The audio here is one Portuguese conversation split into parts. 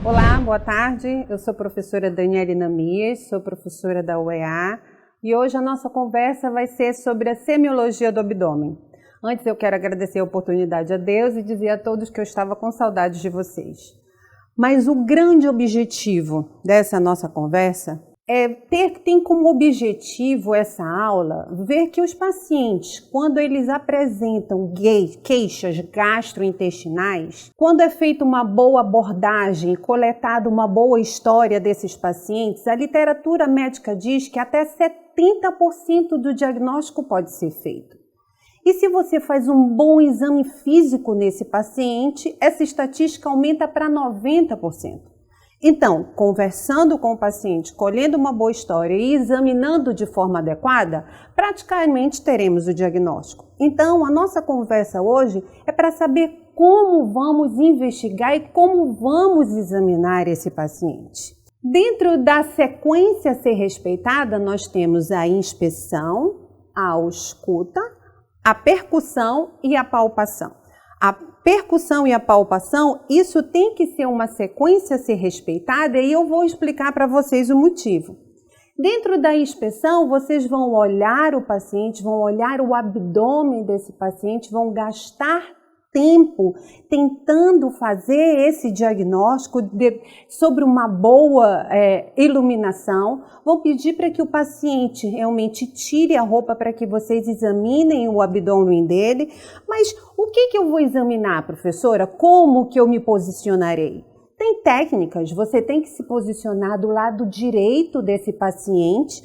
Olá, boa tarde. Eu sou a professora Daniele Namias, sou professora da UEA e hoje a nossa conversa vai ser sobre a semiologia do abdômen. Antes eu quero agradecer a oportunidade a Deus e dizer a todos que eu estava com saudades de vocês. Mas o grande objetivo dessa nossa conversa tem como objetivo essa aula ver que os pacientes, quando eles apresentam queixas gastrointestinais, quando é feita uma boa abordagem, coletada uma boa história desses pacientes, a literatura médica diz que até 70% do diagnóstico pode ser feito. E se você faz um bom exame físico nesse paciente, essa estatística aumenta para 90%. Então, conversando com o paciente, colhendo uma boa história e examinando de forma adequada, praticamente teremos o diagnóstico. Então, a nossa conversa hoje é para saber como vamos investigar e como vamos examinar esse paciente. Dentro da sequência a ser respeitada, nós temos a inspeção, a ausculta, a percussão e a palpação. A percussão e a palpação, isso tem que ser uma sequência a ser respeitada e eu vou explicar para vocês o motivo. Dentro da inspeção, vocês vão olhar o paciente, vão olhar o abdômen desse paciente, vão gastar tempo tentando fazer esse diagnóstico sobre uma boa iluminação. Vou pedir para que o paciente realmente tire a roupa para que vocês examinem o abdômen dele. Mas o que eu vou examinar, professora? Como que eu me posicionarei? Tem técnicas, você tem que se posicionar do lado direito desse paciente,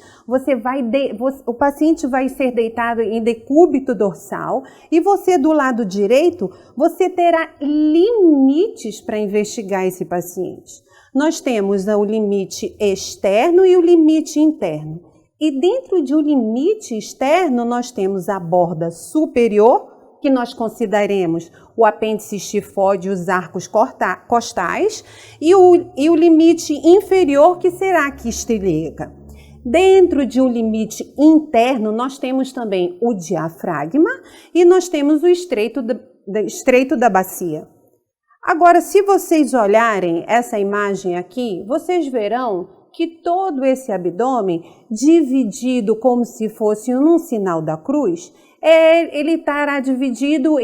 o paciente vai ser deitado em decúbito dorsal e você do lado direito, você terá limites para investigar esse paciente. Nós temos o limite externo e o limite interno. E dentro de um limite externo, nós temos a borda superior, que nós consideremos o apêndice estifóide e os arcos costais, e o limite inferior, que será a quista ilíaca. Dentro de um limite interno, nós temos também o diafragma e nós temos o estreito da bacia. Agora, se vocês olharem essa imagem aqui, vocês verão que todo esse abdômen, dividido como se fosse num sinal da cruz, ele estará dividido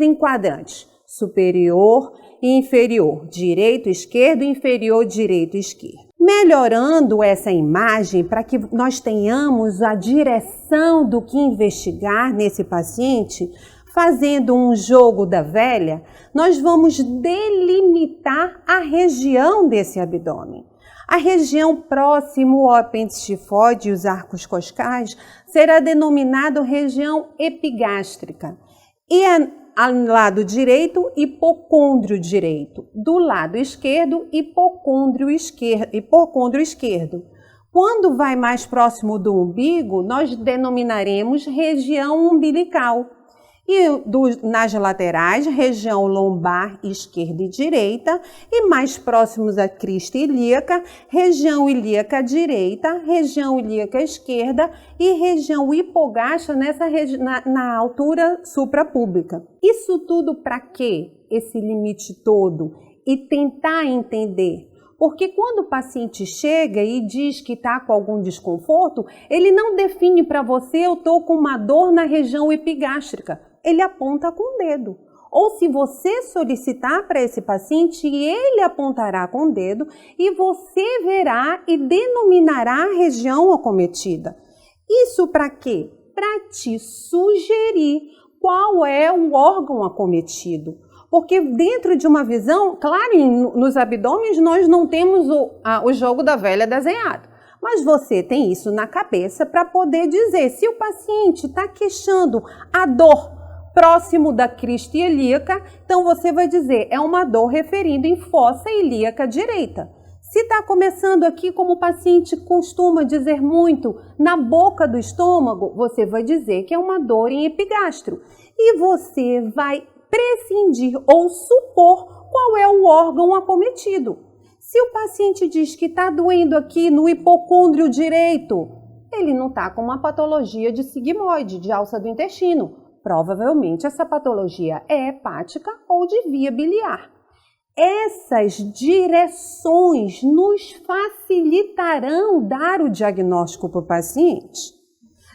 em quadrantes: superior e inferior, direito, esquerdo, inferior, direito, esquerdo. Melhorando essa imagem para que nós tenhamos a direção do que investigar nesse paciente, fazendo um jogo da velha, nós vamos delimitar a região desse abdômen. A região próximo ao apêndice estifóide e os arcos costais será denominada região epigástrica. E ao lado direito, hipocôndrio direito. Do lado esquerdo, hipocôndrio esquerdo. Quando vai mais próximo do umbigo, nós denominaremos região umbilical. E nas laterais, região lombar esquerda e direita, e mais próximos à crista ilíaca, região ilíaca direita, região ilíaca esquerda e região hipogástrica na altura suprapúbica. Isso tudo para quê? Esse limite todo? E tentar entender. Porque quando o paciente chega e diz que está com algum desconforto, ele não define para você: eu estou com uma dor na região epigástrica. Ele aponta com o dedo. Ou se você solicitar para esse paciente, ele apontará com o dedo e você verá e denominará a região acometida. Isso para quê? Para te sugerir qual é o órgão acometido. Porque dentro de uma visão, claro, nos abdômenes nós não temos o jogo da velha desenhado. Mas você tem isso na cabeça para poder dizer, se o paciente está queixando a dor próximo da crista ilíaca, então você vai dizer, é uma dor referindo em fossa ilíaca direita. Se está começando aqui, como o paciente costuma dizer muito, na boca do estômago, você vai dizer que é uma dor em epigastro. E você vai prescindir ou supor qual é o órgão acometido. Se o paciente diz que está doendo aqui no hipocôndrio direito, ele não está com uma patologia de sigmoide, de alça do intestino. Provavelmente essa patologia é hepática ou de via biliar. Essas direções nos facilitarão dar o diagnóstico para o paciente.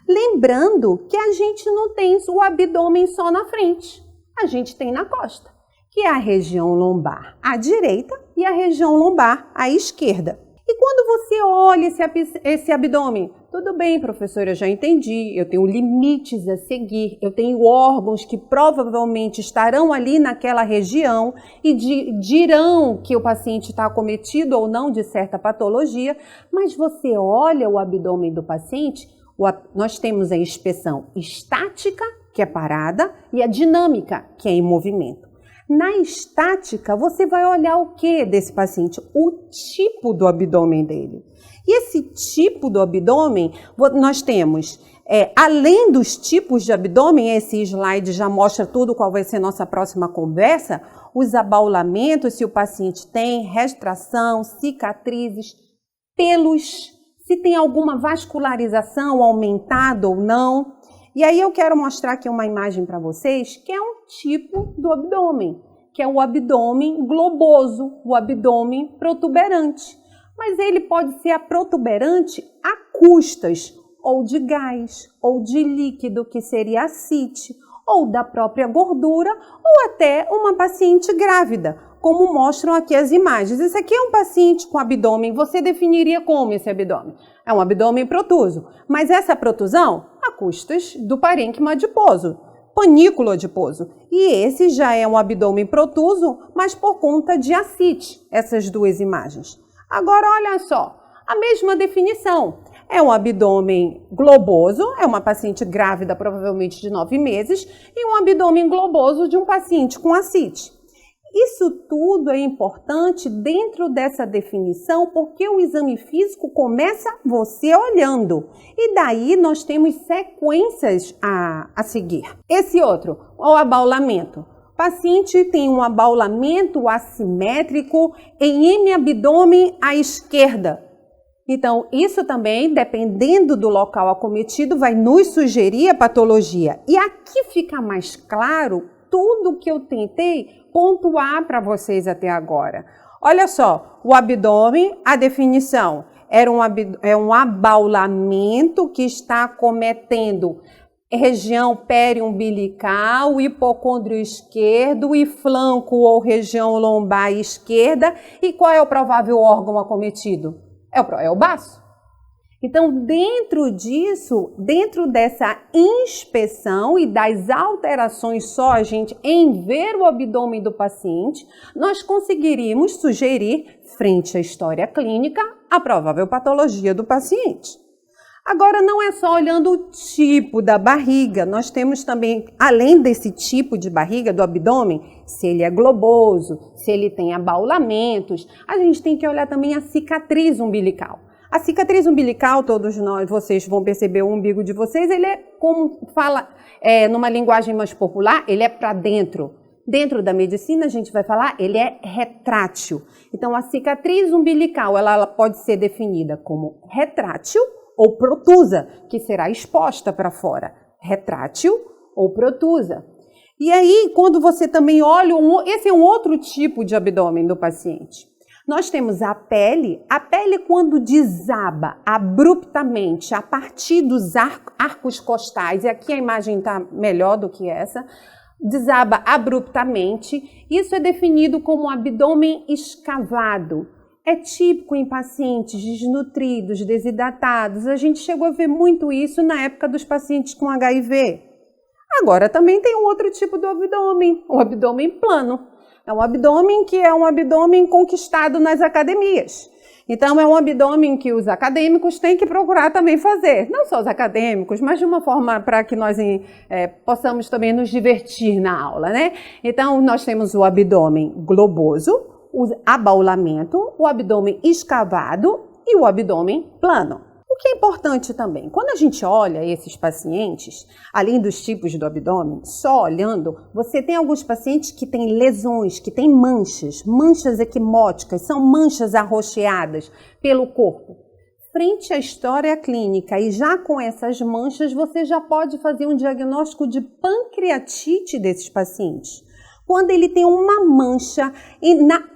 Lembrando que a gente não tem o abdômen só na frente, a gente tem na costa, que é a região lombar à direita e a região lombar à esquerda. E quando você olha esse abdômen, tudo bem, professora, eu já entendi, eu tenho limites a seguir, eu tenho órgãos que provavelmente estarão ali naquela região e dirão que o paciente está acometido ou não de certa patologia, mas você olha o abdômen do paciente, nós temos a inspeção estática, que é parada, e a dinâmica, que é em movimento. Na estática, você vai olhar o que desse paciente? O tipo do abdômen dele. E esse tipo do abdômen, nós temos, além dos tipos de abdômen, esse slide já mostra tudo qual vai ser nossa próxima conversa, os abaulamentos, se o paciente tem, retração, cicatrizes, pelos, se tem alguma vascularização aumentada ou não. E aí eu quero mostrar aqui uma imagem para vocês, que é um tipo do abdômen, que é o abdômen globoso, o abdômen protuberante. Mas ele pode ser a protuberante a custas ou de gás, ou de líquido, que seria ascite, ou da própria gordura, ou até uma paciente grávida, como mostram aqui as imagens. Esse aqui é um paciente com abdômen, você definiria como esse abdômen? É um abdômen protuso, mas essa protusão a custas do parênquima adiposo, panículo adiposo. E esse já é um abdômen protuso, mas por conta de ascite, essas duas imagens. Agora, olha só, a mesma definição. É um abdômen globoso, é uma paciente grávida, provavelmente de 9 meses, e um abdômen globoso de um paciente com ascite. Isso tudo é importante dentro dessa definição, porque o exame físico começa você olhando. E daí nós temos sequências a seguir. Esse outro, o abaulamento. O paciente tem um abaulamento assimétrico em hemiabdômen à esquerda. Então, isso também, dependendo do local acometido, vai nos sugerir a patologia. E aqui fica mais claro tudo que eu tentei pontuar para vocês até agora. Olha só, o abdômen, a definição, é um abaulamento que está acometendo região periumbilical, hipocôndrio esquerdo e flanco ou região lombar esquerda. E qual é o provável órgão acometido? É o baço. Então, dentro disso, dentro dessa inspeção e das alterações só, gente, em ver o abdômen do paciente, nós conseguiríamos sugerir, frente à história clínica, a provável patologia do paciente. Agora, não é só olhando o tipo da barriga, nós temos também, além desse tipo de barriga, do abdômen, se ele é globoso, se ele tem abaulamentos, a gente tem que olhar também a cicatriz umbilical. A cicatriz umbilical, todos vocês vão perceber o umbigo de vocês, ele é, como fala numa linguagem mais popular, ele é para dentro. Dentro da medicina, a gente vai falar, ele é retrátil. Então, a cicatriz umbilical, ela pode ser definida como retrátil ou protusa, que será exposta para fora. Retrátil ou protusa. E aí, quando você também olha, esse é um outro tipo de abdômen do paciente. Nós temos a pele quando desaba abruptamente a partir dos arcos costais, e aqui a imagem está melhor do que essa, desaba abruptamente, isso é definido como abdômen escavado. É típico em pacientes desnutridos, desidratados, a gente chegou a ver muito isso na época dos pacientes com HIV. Agora também tem um outro tipo do abdômen, o abdômen plano. É um abdômen que é um abdômen conquistado nas academias. Então, é um abdômen que os acadêmicos têm que procurar também fazer. Não só os acadêmicos, mas de uma forma para que nós possamos também nos divertir na aula, né? Então, nós temos o abdômen globoso, o abaulamento, o abdômen escavado e o abdômen plano. O que é importante também, quando a gente olha esses pacientes, além dos tipos do abdômen, só olhando, você tem alguns pacientes que têm lesões, que têm manchas equimóticas, são manchas arroxeadas pelo corpo. Frente à história clínica e já com essas manchas, você já pode fazer um diagnóstico de pancreatite desses pacientes. Quando ele tem uma mancha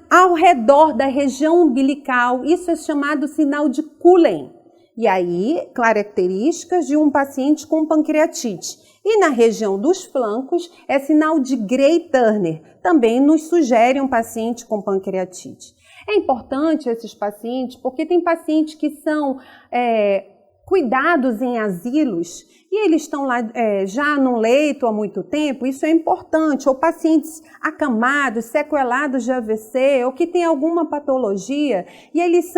ao redor da região umbilical, isso é chamado sinal de Cullen. E aí, características de um paciente com pancreatite. E na região dos flancos é sinal de Gray-Turner, também nos sugere um paciente com pancreatite. É importante esses pacientes porque tem pacientes que são cuidados em asilos e eles estão lá já no leito há muito tempo, isso é importante, ou pacientes acamados, sequelados de AVC, ou que têm alguma patologia, e eles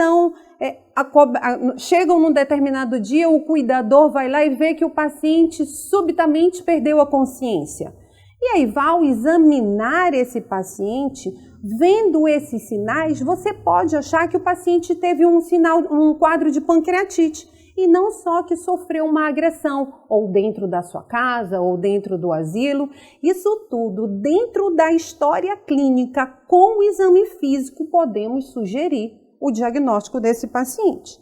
chegam num determinado dia, o cuidador vai lá e vê que o paciente subitamente perdeu a consciência. E aí, ao examinar esse paciente, vendo esses sinais, você pode achar que o paciente teve um quadro de pancreatite, e não só que sofreu uma agressão, ou dentro da sua casa, ou dentro do asilo. Isso tudo, dentro da história clínica, com o exame físico, podemos sugerir o diagnóstico desse paciente.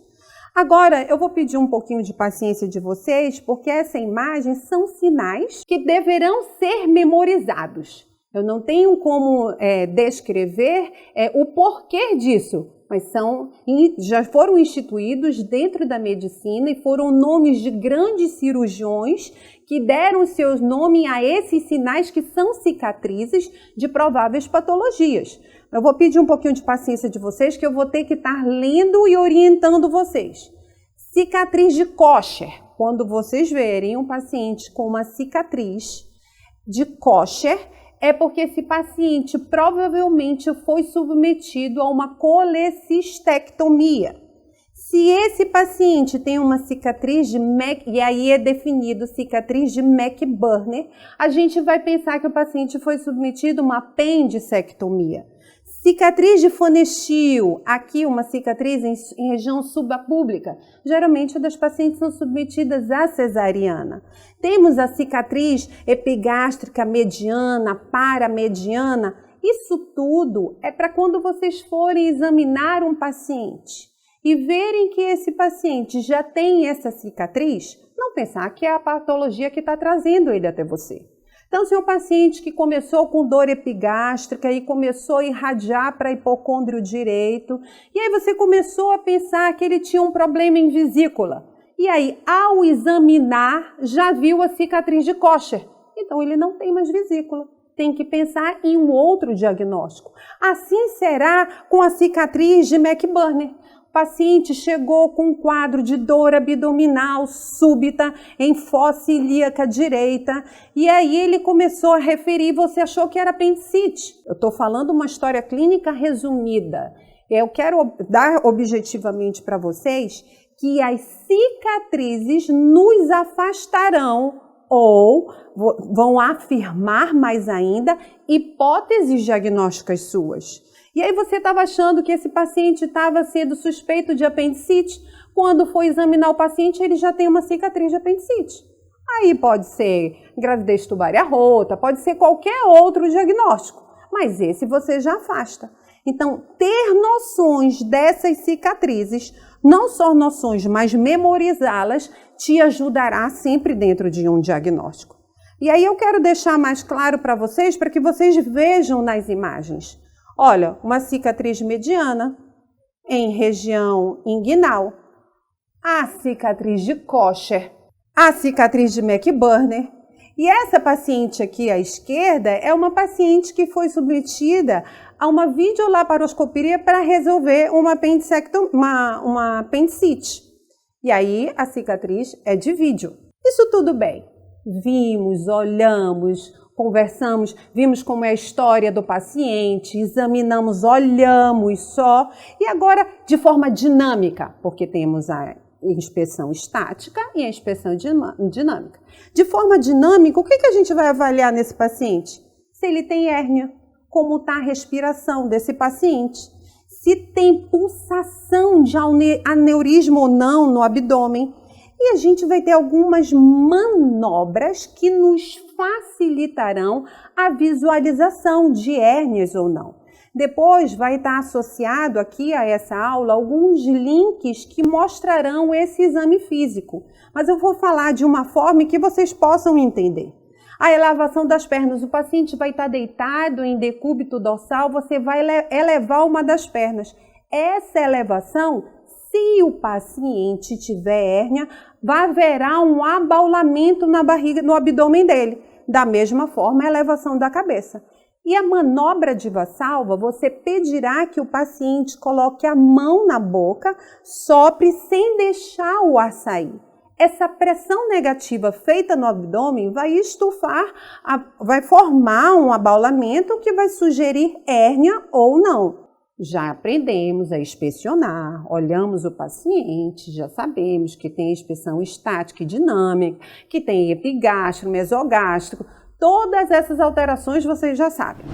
Agora, eu vou pedir um pouquinho de paciência de vocês, porque essa imagem são sinais que deverão ser memorizados. Eu não tenho como descrever o porquê disso, mas já foram instituídos dentro da medicina e foram nomes de grandes cirurgiões que deram seus nomes a esses sinais que são cicatrizes de prováveis patologias. Eu vou pedir um pouquinho de paciência de vocês, que eu vou ter que estar lendo e orientando vocês. Cicatriz de Kocher. Quando vocês verem um paciente com uma cicatriz de Kocher, é porque esse paciente provavelmente foi submetido a uma colecistectomia. Se esse paciente tem uma cicatriz de e aí é definido cicatriz de McBurner, a gente vai pensar que o paciente foi submetido a uma apendicectomia. Cicatriz de Von Esteel, aqui uma cicatriz em região subapública. Geralmente das pacientes são submetidas à cesariana. Temos a cicatriz epigástrica mediana, paramediana. Isso tudo é para quando vocês forem examinar um paciente e verem que esse paciente já tem essa cicatriz, não pensar que é a patologia que está trazendo ele até você. Então, se é um paciente que começou com dor epigástrica e começou a irradiar para hipocôndrio direito, e aí você começou a pensar que ele tinha um problema em vesícula, e aí, ao examinar, já viu a cicatriz de Kocher, então ele não tem mais vesícula. Tem que pensar em um outro diagnóstico. Assim será com a cicatriz de McBurner. O paciente chegou com um quadro de dor abdominal súbita em fossa ilíaca direita e aí ele começou a referir, você achou que era apendicite. Eu estou falando uma história clínica resumida. Eu quero dar objetivamente para vocês que as cicatrizes nos afastarão ou vão afirmar mais ainda hipóteses diagnósticas suas. E aí você estava achando que esse paciente estava sendo suspeito de apendicite, quando foi examinar o paciente ele já tem uma cicatriz de apendicite. Aí pode ser gravidez tubária rota, pode ser qualquer outro diagnóstico, mas esse você já afasta. Então, ter noções dessas cicatrizes, não só noções, mas memorizá-las, te ajudará sempre dentro de um diagnóstico. E aí eu quero deixar mais claro para vocês, para que vocês vejam nas imagens. Olha, uma cicatriz mediana em região inguinal, a cicatriz de Kocher, a cicatriz de McBurner. E essa paciente aqui à esquerda é uma paciente que foi submetida a uma videolaparoscopia para resolver uma apendicite. E aí a cicatriz é de vídeo. Isso tudo bem. Vimos, olhamos, conversamos, vimos como é a história do paciente, examinamos, olhamos só. E agora de forma dinâmica, porque temos a inspeção estática e a inspeção dinâmica. De forma dinâmica, o que a gente vai avaliar nesse paciente? Se ele tem hérnia, como está a respiração desse paciente, se tem pulsação de aneurisma ou não no abdômen. E a gente vai ter algumas manobras que nos facilitarão a visualização de hérnias ou não. Depois vai estar associado aqui a essa aula alguns links que mostrarão esse exame físico, mas eu vou falar de uma forma que vocês possam entender. A elevação das pernas, o paciente vai estar deitado em decúbito dorsal, você vai elevar uma das pernas. Essa elevação, se o paciente tiver hérnia, haverá um abaulamento na barriga, no abdômen dele. Da mesma forma, a elevação da cabeça. E a manobra de Valsalva, você pedirá que o paciente coloque a mão na boca, sopre sem deixar o ar sair. Essa pressão negativa feita no abdômen vai estufar, vai formar um abaulamento que vai sugerir hérnia ou não. Já aprendemos a inspecionar, olhamos o paciente, já sabemos que tem inspeção estática e dinâmica, que tem epigástrico, mesogástrico, todas essas alterações vocês já sabem.